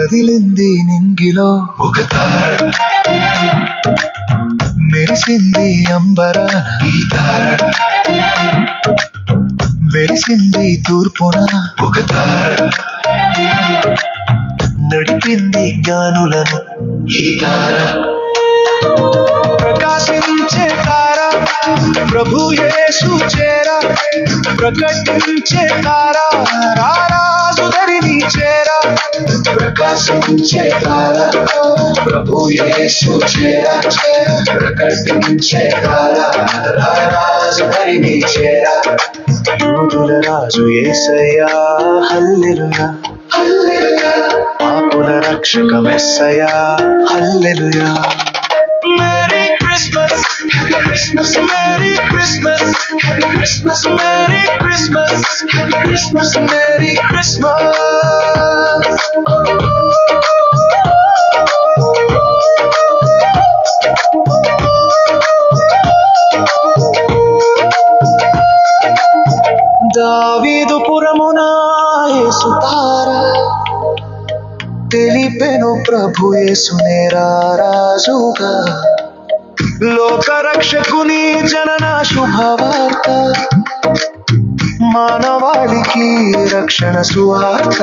కదిలింది నింగిలో ఒక తార, మెరిసింది అంబరాన ఈ తార, వెలిసింది తూర్పున ఒక తార, నడిపింది జ్ఞానులను ఈ తార. ప్రకాశించే తార ప్రభు యేసు చేర, ప్రకటించే తార రారాజు ధరిని చేర. ప్రకాశించే తార ప్రభు యేసు చేర, ప్రకటించే తార రారాజు ధరిని చేర. యూదుల రాజు యేసయ్యా హల్లెలూయా, పాపుల రక్షక మెస్సయ్యా హల్లెలూయా. Merry Christmas, Happy Christmas, Merry Christmas, Happy Christmas, Merry Christmas, Happy Christmas, Merry Christmas. దావీదు పురమున యేసు తార, తెలిపెను ప్రభు యేసునే రారాజుగా. లోక రక్షకుని జనన శుభవార్త, మానవాళికి రక్షణ సువార్త.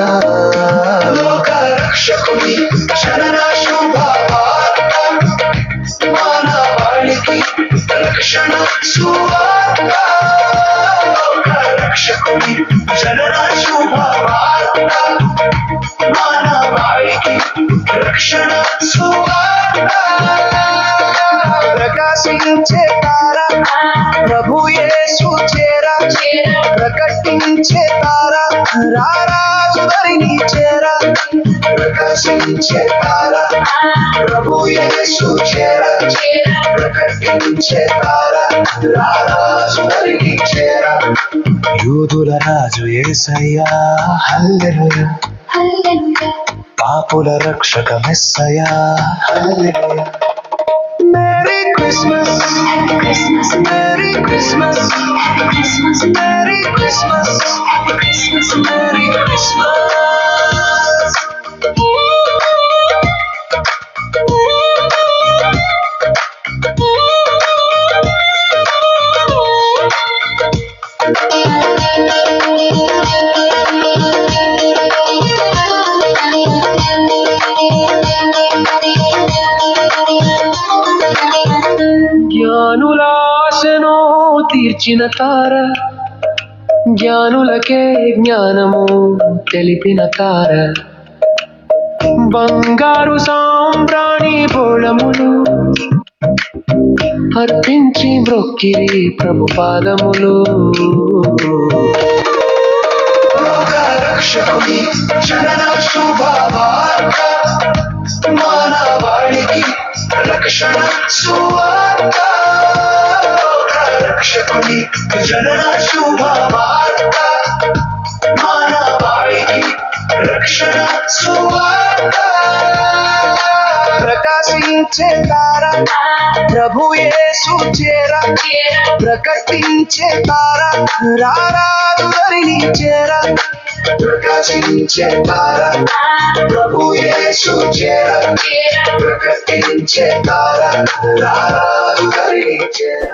లోక రక్షకుని జనన శుభవార్త, మానవాళికి రక్షణ సువార్త. లోక రక్షకుని జనన శుభవార్త, మానవాళికి రక్షణ సువార్త. ప్రకాశించే తార ప్రభు యేసు చేర, ప్రకటించే తార రారాజు ధరిని చేర. ప్రకాశించే తార ప్రభు యేసు చేర, ప్రకటించే తార రారాజు ధరిని చేర. యూదుల రాజు యేసయ్యా హల్లెలూయా, పాపుల రక్షక మెస్సయ్యా హల్లెలూయా. Merry Christmas, Happy Christmas, Merry Christmas, Happy Christmas, Merry Christmas, Happy Christmas, Merry Christmas. జ్ఞానులాశను తీర్చిన తార, జ్ఞానులకే జ్ఞానము తెలిపిన తార. బంగారు సాంబ్రాణి బోళములు అర్పించి మ్రొక్కిరి ప్రభు పాదములు. రక్షకుని జనన శుభవార్త, మానవాళికి రక్షణ సువార్త. రక్షకుని జనన శుభవార్త, మానవాళికి రక్షణ సువార్త. ప్రకాశించే తార ప్రభు యేసు చేర, ప్రకటించే తార రారాజు ధరిని చేర. ప్రకాశించే తార ప్రభు యేసు చేర, ప్రకటించే తార రారాజు ధరిని చేర.